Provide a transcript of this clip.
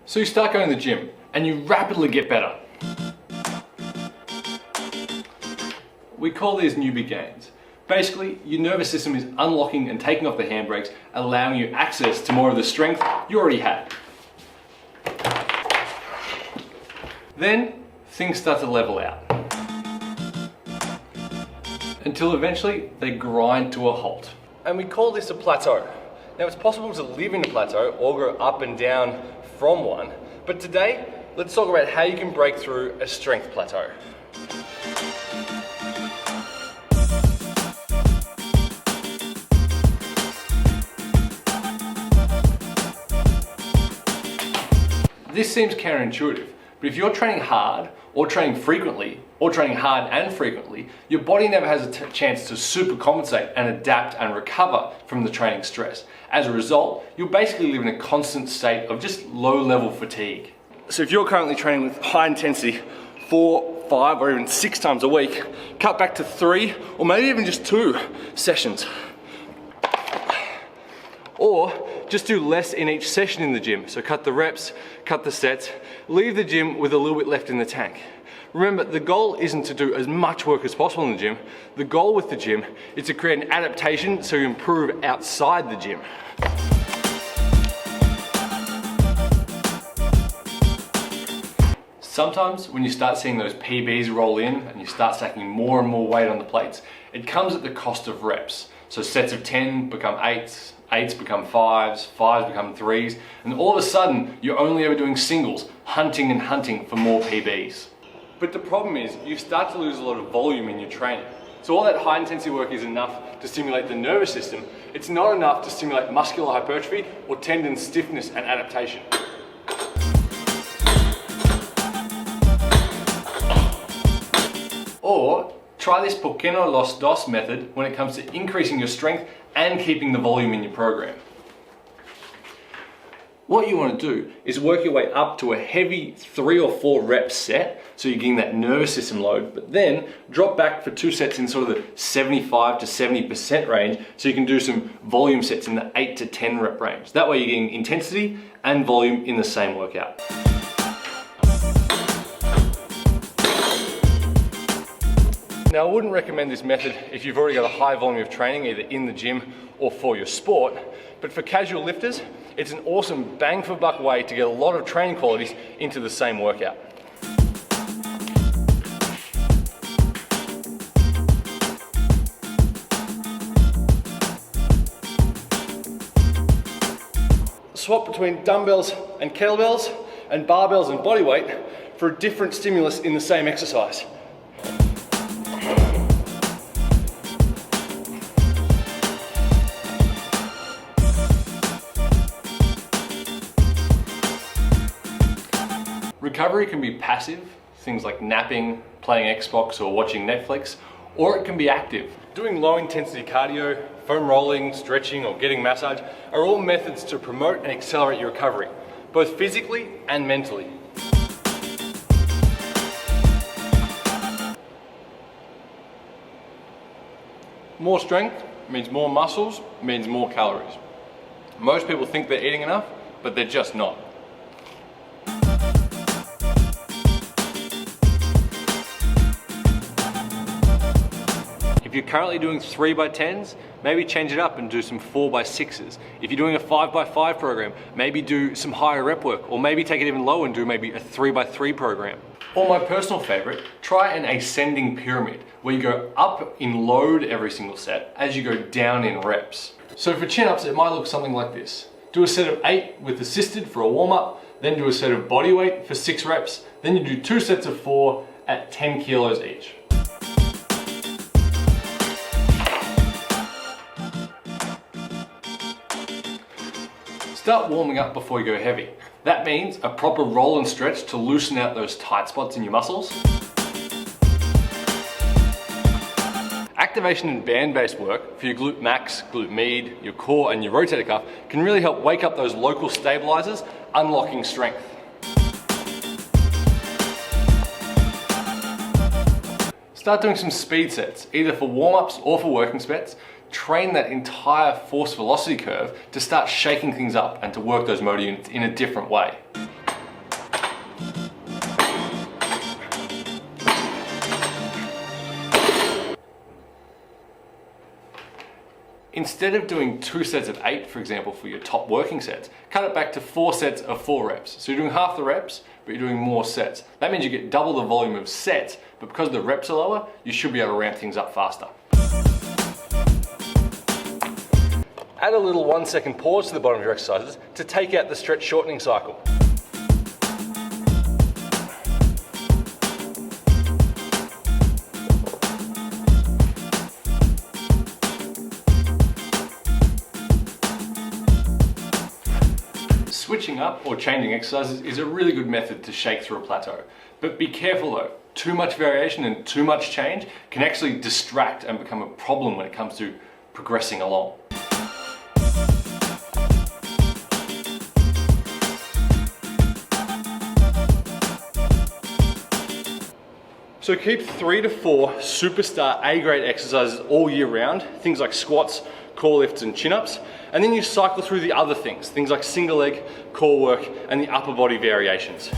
So you start going to the gym and you rapidly get better. We call these newbie gains. Basically, your nervous system is unlocking and taking off the handbrakes, allowing you access to more of the strength you already had. Then, things start to level out. Until eventually, they grind to a halt. And we call this a plateau. Now, it's possible to live in a plateau or go up and down from one, but today, let's talk about how you can break through a strength plateau. This seems counterintuitive, but if you're training hard, or training frequently, or training hard and frequently, your body never has a chance to supercompensate and adapt and recover from the training stress. As a result, you'll basically live in a constant state of just low-level fatigue. So if you're currently training with high intensity 4, 5, or even 6 times a week, cut back to 3, or maybe even just 2 sessions. Or just do less in each session in the gym. So cut the reps, cut the sets, leave the gym with a little bit left in the tank. Remember, the goal isn't to do as much work as possible in the gym. The goal with the gym is to create an adaptation so you improve outside the gym. Sometimes when you start seeing those PBs roll in and you start stacking more and more weight on the plates, it comes at the cost of reps. So sets of 10 become 8s, 8s become 5s, 5s become 3s, and all of a sudden you're only ever doing singles, hunting and hunting for more PBs. But the problem is you start to lose a lot of volume in your training. So all that high intensity work is enough to stimulate the nervous system. It's not enough to stimulate muscular hypertrophy or tendon stiffness and adaptation. Or try this pequeño los dos method when it comes to increasing your strength and keeping the volume in your program. What you want to do is work your way up to a heavy 3 or 4 rep set, so you're getting that nervous system load, but then drop back for 2 sets in sort of the 75 to 70% range, so you can do some volume sets in the 8 to 10 rep range. That way you're getting intensity and volume in the same workout. Now, I wouldn't recommend this method if you've already got a high volume of training, either in the gym or for your sport, but for casual lifters, it's an awesome bang for buck way to get a lot of training qualities into the same workout. Swap between dumbbells and kettlebells and barbells and bodyweight for a different stimulus in the same exercise. Recovery can be passive, things like napping, playing Xbox or watching Netflix, or it can be active. Doing low intensity cardio, foam rolling, stretching or getting massage are all methods to promote and accelerate your recovery, both physically and mentally. More strength means more muscles, means more calories. Most people think they're eating enough, but they're just not. If you're currently doing 3x10s, maybe change it up and do some 4x6s. If you're doing a 5x5 program, maybe do some higher rep work, or maybe take it even lower and do maybe a 3x3 program. Or my personal favorite, try an ascending pyramid, where you go up in load every single set as you go down in reps. So for chin-ups, it might look something like this. Do a set of 8 with assisted for a warm-up, then do a set of body weight for 6 reps, then you do 2 sets of 4 at 10 kilos each. Start warming up before you go heavy. That means a proper roll and stretch to loosen out those tight spots in your muscles. Activation and band-based work for your glute max, glute med, your core and your rotator cuff can really help wake up those local stabilizers, unlocking strength. Start doing some speed sets, either for warm-ups or for working sets. Train that entire force velocity curve to start shaking things up and to work those motor units in a different way. Instead of doing 2 sets of 8, for example, for your top working sets, cut it back to 4 sets of 4 reps. So you're doing half the reps, but you're doing more sets. That means you get double the volume of sets, but because the reps are lower, you should be able to ramp things up faster. Add a little 1-second pause to the bottom of your exercises to take out the stretch shortening cycle. Switching up or changing exercises is a really good method to shake through a plateau. But be careful though, too much variation and too much change can actually distract and become a problem when it comes to progressing along. So keep 3 to 4 superstar A-grade exercises all year round, things like squats, core lifts and chin-ups, and then you cycle through the other things like single leg, core work, and the upper body variations.